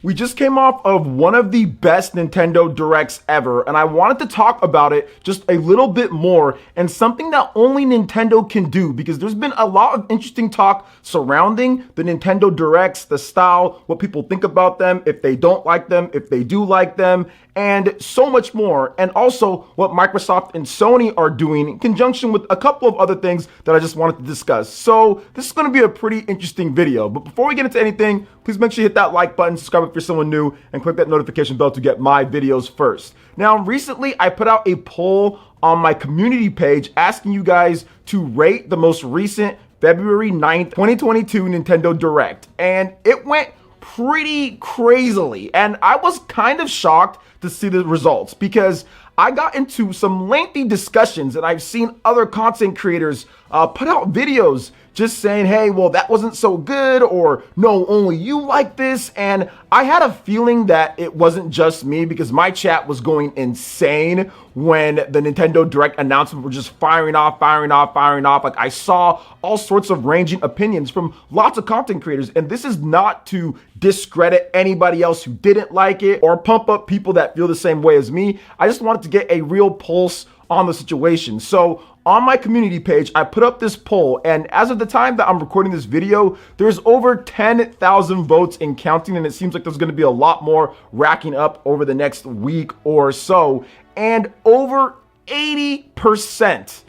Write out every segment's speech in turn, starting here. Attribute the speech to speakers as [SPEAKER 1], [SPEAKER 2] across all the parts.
[SPEAKER 1] We just came off of one of the best Nintendo Directs ever, and I wanted to talk about it just a little bit more and something that only Nintendo can do, because there's been a lot of interesting talk surrounding the Nintendo Directs, the style, what people think about them, if they don't like them, if they do like them, and so much more. And also what Microsoft and Sony are doing in conjunction with a couple of other things that I just wanted to discuss. So this is going to be a pretty interesting video. But before we get into anything, please make sure you hit that like button, subscribe if you're someone new, and click that notification bell to get my videos first. Now, recently I put out a poll on my community page asking you guys to rate the most recent February 9th, 2022 Nintendo Direct. And it went pretty crazily. And I was kind of shocked to see the results, because I got into some lengthy discussions and I've seen other content creators put out videos just saying, hey, well, that wasn't so good, or no, only you like this. And I had a feeling that it wasn't just me, because my chat was going insane when the Nintendo Direct announcement were just firing off. Like, I saw all sorts of ranging opinions from lots of content creators. And this is not to discredit anybody else who didn't like it or pump up people that feel the same way as me. I just wanted to get a real pulse on the situation. So on my community page, I put up this poll, and as of the time that I'm recording this video, there's over 10,000 votes and counting, and it seems like there's going to be a lot more racking up over the next week or so. And over 80%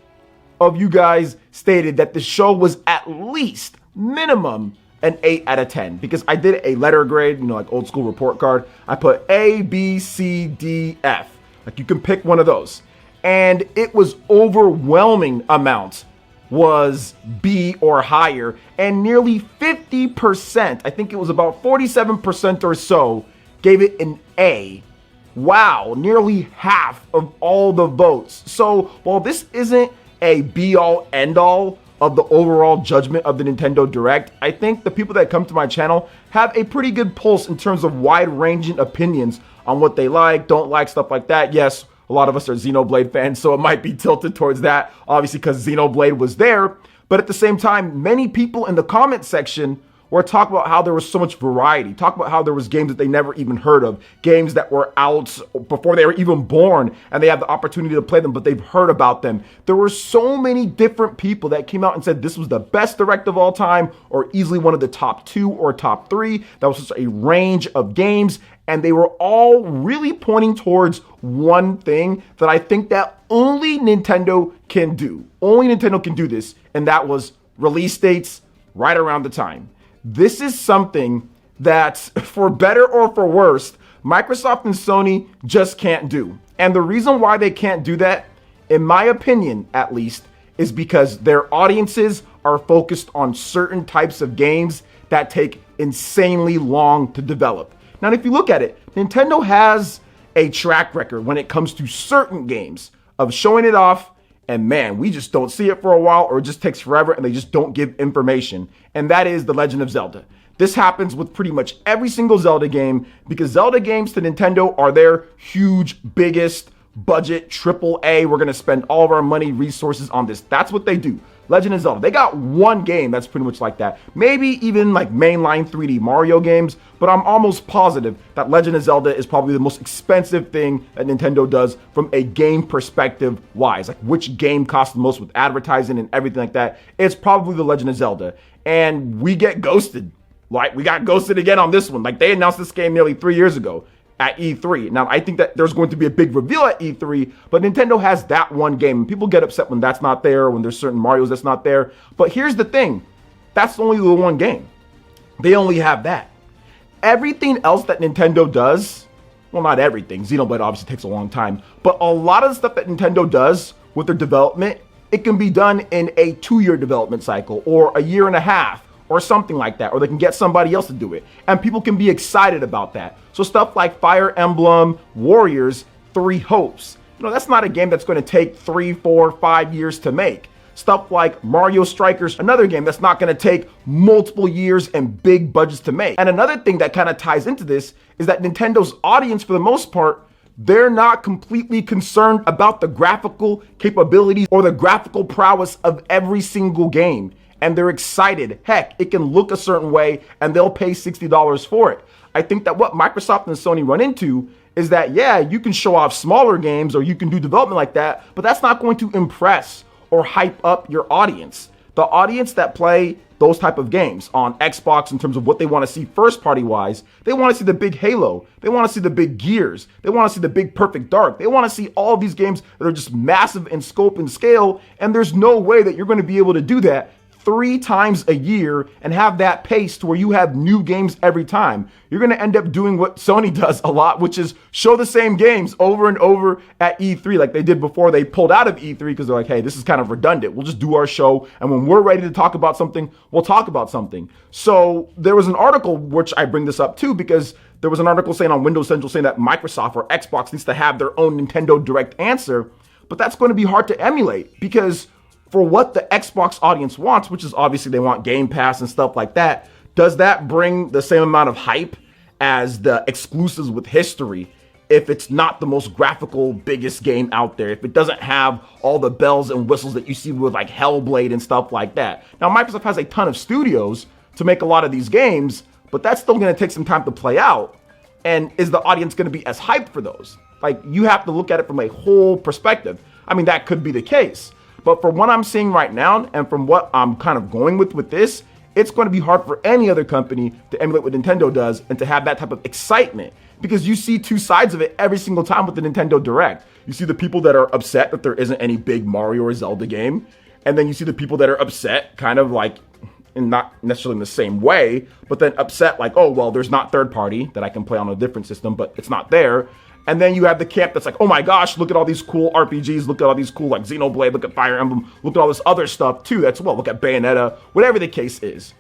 [SPEAKER 1] of you guys stated that the show was at least minimum an 8 out of 10, because I did a letter grade, you know, like old school report card. I put A, B, C, D, F. Like, you can pick one of those. And it was overwhelming amount was B or higher, and nearly 50%, I think it was about 47% or so, gave it an A. Wow, nearly half of all the votes. So while this isn't a be-all, end-all of the overall judgment of the Nintendo Direct, I think the people that come to my channel have a pretty good pulse in terms of wide-ranging opinions on what they like, don't like, stuff like that. Yes, a lot of us are Xenoblade fans, so it might be tilted towards that, obviously, because Xenoblade was there. But at the same time, many people in the comment section were talking about how there was so much variety, talk about how there was games that they never even heard of, games that were out before they were even born, and they have the opportunity to play them, but they've heard about them. There were so many different people that came out and said this was the best Direct of all time, or easily one of the top 2 or top 3. That was such a range of games, and they were all really pointing towards one thing that I think that only Nintendo can do. Only Nintendo can do this, and that was release dates right around the time. This is something that, for better or for worse, Microsoft and Sony just can't do. And the reason why they can't do that, in my opinion at least, is because their audiences are focused on certain types of games that take insanely long to develop. Now, if you look at it, Nintendo has a track record when it comes to certain games of showing it off, and man, we just don't see it for a while, or it just takes forever and they just don't give information. And that is The Legend of Zelda. This happens with pretty much every single Zelda game, because Zelda games to Nintendo are their huge, biggest budget, AAA. We're going to spend all of our money, resources on this. That's what they do. Legend of Zelda. They got one game that's pretty much like that. Maybe even like mainline 3D Mario games, but I'm almost positive that Legend of Zelda is probably the most expensive thing that Nintendo does from a game perspective wise. Like, which game costs the most with advertising and everything like that? It's probably The Legend of Zelda. And we get ghosted. Like, we got ghosted again on this one. Like, they announced this game nearly 3 years ago at E3. Now, I think that there's going to be a big reveal at E3, but Nintendo has that one game. And people get upset when that's not there, when there's certain Marios that's not there. But here's the thing. That's only the one game. They only have that. Everything else that Nintendo does, well, not everything. Xenoblade obviously takes a long time. But a lot of the stuff that Nintendo does with their development, it can be done in a 2-year development cycle, or a year and a half, or something like that, or they can get somebody else to do it. And people can be excited about that. So stuff like Fire Emblem Warriors 3 Hopes, you know, that's not a game that's going to take 3, 4, 5 years to make. Stuff like Mario Strikers, another game that's not going to take multiple years and big budgets to make. And another thing that kind of ties into this is that Nintendo's audience, for the most part, they're not completely concerned about the graphical capabilities or the graphical prowess of every single game. And they're excited. Heck, it can look a certain way and they'll pay $60 for it. I think that what Microsoft and Sony run into is that, yeah, you can show off smaller games or you can do development like that, but that's not going to impress or hype up your audience. The audience that play those type of games on Xbox in terms of what they want to see first party wise, they want to see the big Halo. They want to see the big Gears. They want to see the big Perfect Dark. They want to see all of these games that are just massive in scope and scale. And there's no way that you're going to be able to do that 3 times a year and have that pace to where you have new games every time. You're going to end up doing what Sony does a lot, which is show the same games over and over at E3 like they did before they pulled out of E3 because they're like, hey, this is kind of redundant. We'll just do our show. And when we're ready to talk about something, we'll talk about something. So there was an article, which I bring this up too, because there was an article saying on Windows Central saying that Microsoft or Xbox needs to have their own Nintendo Direct answer. But that's going to be hard to emulate because for what the Xbox audience wants, which is obviously they want Game Pass and stuff like that, does that bring the same amount of hype as the exclusives with history if it's not the most graphical, biggest game out there, if it doesn't have all the bells and whistles that you see with like Hellblade and stuff like that? Now, Microsoft has a ton of studios to make a lot of these games, but that's still going to take some time to play out. And is the audience going to be as hyped for those? Like, you have to look at it from a whole perspective. I mean, that could be the case. But from what I'm seeing right now and from what I'm kind of going with this, it's going to be hard for any other company to emulate what Nintendo does and to have that type of excitement because you see two sides of it every single time with the Nintendo Direct. You see the people that are upset that there isn't any big Mario or Zelda game. And then you see the people that are upset kind of like, and not necessarily in the same way, but then upset like, oh, well, there's not third party that I can play on a different system, but it's not there. And then you have the camp that's like, oh my gosh, look at all these cool RPGs, look at all these cool like Xenoblade, look at Fire Emblem, look at all this other stuff too. That's well, look at Bayonetta, whatever the case is.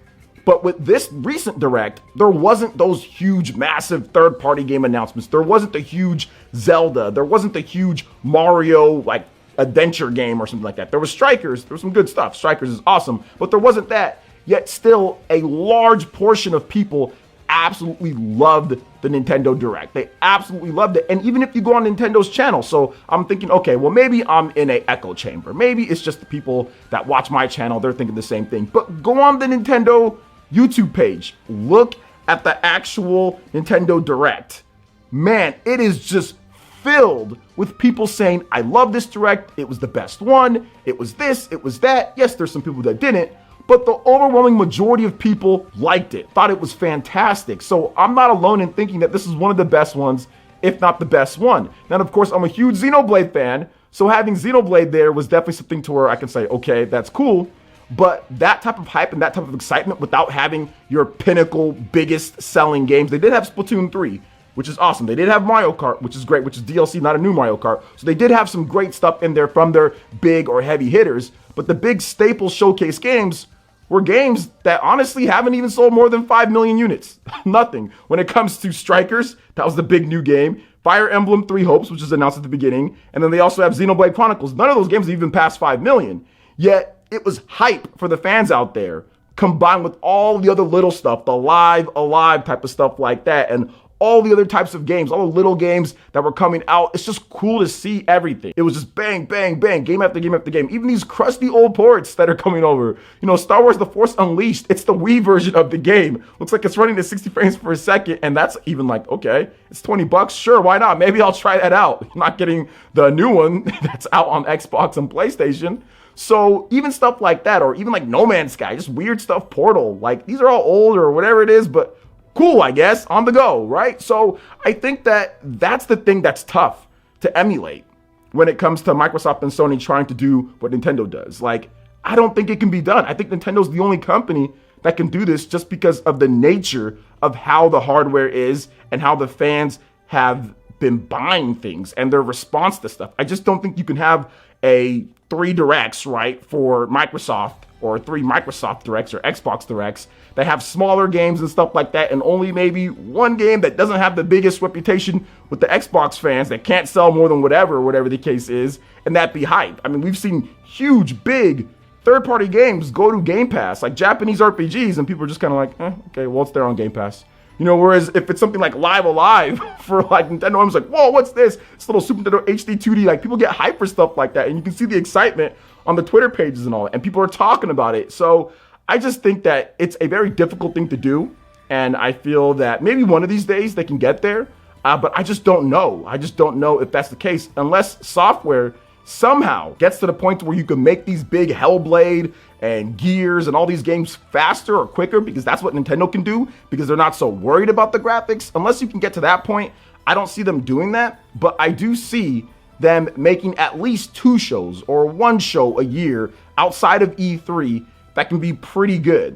[SPEAKER 1] But with this recent Direct, there wasn't those huge, massive third-party game announcements. There wasn't the huge Zelda. There wasn't the huge Mario like adventure game or something like that. There was Strikers. There was some good stuff. Strikers is awesome, but there wasn't that. Yet still, a large portion of people absolutely loved the Nintendo Direct. They absolutely loved it. And even if you go on Nintendo's channel, so I'm thinking, okay, well, maybe I'm in an echo chamber. Maybe it's just the people that watch my channel, they're thinking the same thing. But go on the Nintendo YouTube page. Look at the actual Nintendo Direct. Man, it is just filled with people saying, I love this Direct. It was the best one. It was this, it was that. Yes, there's some people that didn't. But the overwhelming majority of people liked it, thought it was fantastic. So I'm not alone in thinking that this is one of the best ones, if not the best one. Now, of course, I'm a huge Xenoblade fan. So having Xenoblade there was definitely something to where I can say, okay, that's cool. But that type of hype and that type of excitement without having your pinnacle, biggest selling games. They did have Splatoon 3, which is awesome. They did have Mario Kart, which is great, which is DLC, not a new Mario Kart. So they did have some great stuff in there from their big or heavy hitters. But the big staple showcase games were games that honestly haven't even sold more than 5 million units. Nothing. When it comes to Strikers, that was the big new game. Fire Emblem 3 Hopes, which is announced at the beginning. And then they also have Xenoblade Chronicles. None of those games have even passed 5 million. Yet it was hype for the fans out there, combined with all the other little stuff, the Live Alive type of stuff like that, and all the other types of games, all the little games that were coming out. It's just cool to see everything. It was just bang, bang, bang, game after game after game. Even these crusty old ports that are coming over. You know, Star Wars The Force Unleashed, it's the Wii version of the game. Looks like it's running at 60 frames per second, and that's even like, okay, it's $20. Sure, why not? Maybe I'll try that out. I'm not getting the new one that's out on Xbox and PlayStation. So even stuff like that, or even like No Man's Sky, just weird stuff, Portal. Like, these are all old or whatever it is, but cool, I guess, on the go, right? So I think that that's the thing that's tough to emulate when it comes to Microsoft and Sony trying to do what Nintendo does. Like, I don't think it can be done. I think Nintendo's the only company that can do this just because of the nature of how the hardware is and how the fans have been buying things and their response to stuff. I just don't think you can have a 3 Directs, right, for Microsoft, or 3 Microsoft Directs or Xbox Directs that have smaller games and stuff like that, and only maybe one game that doesn't have the biggest reputation with the Xbox fans that can't sell more than whatever the case is, and that be hype. I mean, we've seen huge, big third-party games go to Game Pass, like Japanese RPGs, and people are just kind of like, okay, well, it's there on Game Pass. You know, whereas if it's something like Live Alive for like Nintendo, I'm just like, whoa, what's this? It's little Super Nintendo HD 2D. Like, people get hype for stuff like that, and you can see the excitement on the Twitter pages and all that, and people are talking about it. So I just think that it's a very difficult thing to do, And I feel that maybe one of these days they can get there. But I just don't know. I just don't know if that's the case unless software somehow gets to the point where you can make these big Hellblade and Gears and all these games faster or quicker, because that's what Nintendo can do, because they're not so worried about the graphics. Unless you can get to that point, I don't see them doing that. But I do see them making at least 2 shows or 1 show a year outside of E3 that can be pretty good.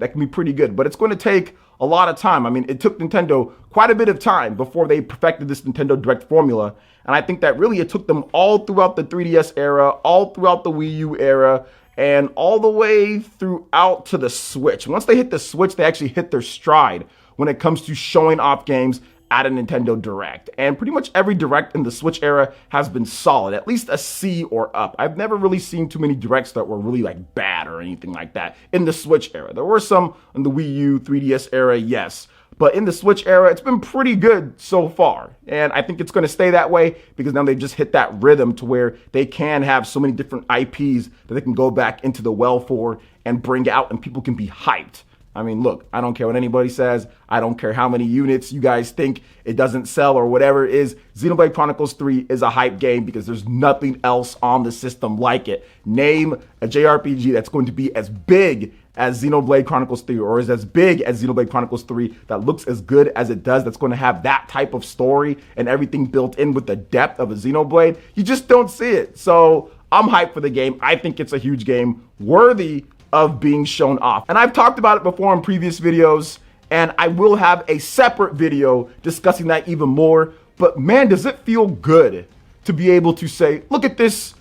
[SPEAKER 1] But it's going to take a lot of time. I mean, it took Nintendo quite a bit of time before they perfected this Nintendo Direct formula. And I think that really it took them all throughout the 3DS era, all throughout the Wii U era, and all the way throughout to the Switch. Once they hit the Switch, they actually hit their stride when it comes to showing off games at a Nintendo Direct. And pretty much every Direct in the Switch era has been solid, at least a C or up. I've never really seen too many Directs that were really like bad or anything like that in the Switch era. There were some in the Wii U, 3DS era, yes. But in the Switch era, it's been pretty good so far. And I think it's going to stay that way because now they've just hit that rhythm to where they can have so many different IPs that they can go back into the well for and bring out, and people can be hyped. I mean, look, I don't care what anybody says. I don't care how many units you guys think it doesn't sell or whatever it is. Xenoblade Chronicles 3 is a hype game because there's nothing else on the system like it. Name a JRPG that's going to be as big as Xenoblade Chronicles 3 or is as big as Xenoblade Chronicles 3 that looks as good as it does, that's going to have that type of story and everything built in with the depth of a Xenoblade. You just don't see it. So I'm hyped for the game. I think it's a huge game worthy of being shown off. And I've talked about it before in previous videos, and I will have a separate video discussing that even more. But man, does it feel good to be able to say, look at this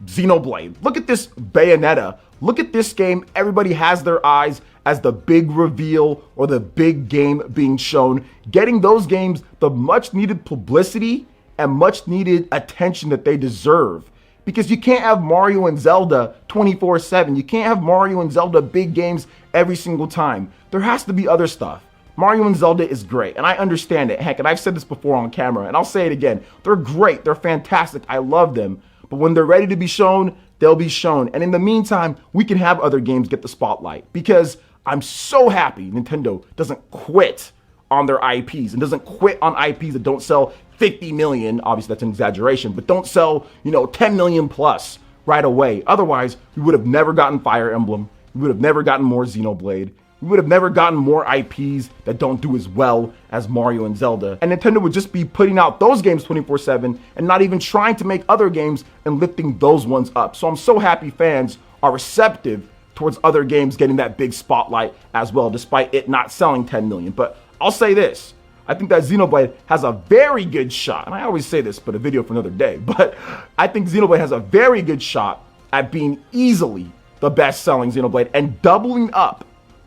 [SPEAKER 1] Xenoblade, look at this Bayonetta, look at this game. Everybody has their eyes as the big reveal or the big game being shown, getting those games the much needed publicity and much needed attention that they deserve. Because you can't have Mario and Zelda 24/7. You can't have Mario and Zelda big games every single time. There has to be other stuff. Mario and Zelda is great, and I understand it. Heck, and I've said this before on camera, and I'll say it again. They're great. They're fantastic. I love them. But when they're ready to be shown, they'll be shown. And in the meantime, we can have other games get the spotlight. Because I'm so happy Nintendo doesn't quit on their IPs and doesn't quit on IPs that don't sell 50 million, obviously that's an exaggeration, but don't sell, 10 million plus right away. Otherwise, we would have never gotten Fire Emblem. We would have never gotten more Xenoblade. We would have never gotten more IPs that don't do as well as Mario and Zelda. And Nintendo would just be putting out those games 24/7 and not even trying to make other games and lifting those ones up. So I'm so happy fans are receptive towards other games getting that big spotlight as well, despite it not selling 10 million. But I'll say this. I think that Xenoblade has a very good shot, and I always say this, but a video for another day, but I think Xenoblade has a very good shot at being easily the best-selling Xenoblade and doubling up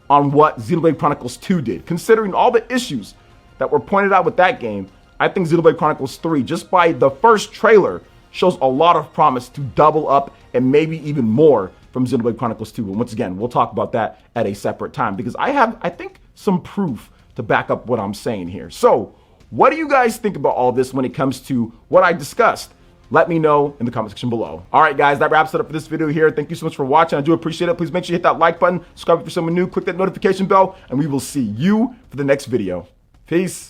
[SPEAKER 1] on what Xenoblade Chronicles 2 did. Considering all the issues that were pointed out with that game, I think Xenoblade Chronicles 3, just by the first trailer, shows a lot of promise to double up and maybe even more from Xenoblade Chronicles 2. And once again, we'll talk about that at a separate time because I have, I think, some proof to back up what I'm saying here. So what do you guys think about all this when it comes to what I discussed? Let me know in the comment section below. All right, guys, that wraps it up for this video here. Thank you so much for watching. I do appreciate it. Please make sure you hit that like button, subscribe if you're someone new, click that notification bell, and we will see you for the next video. Peace.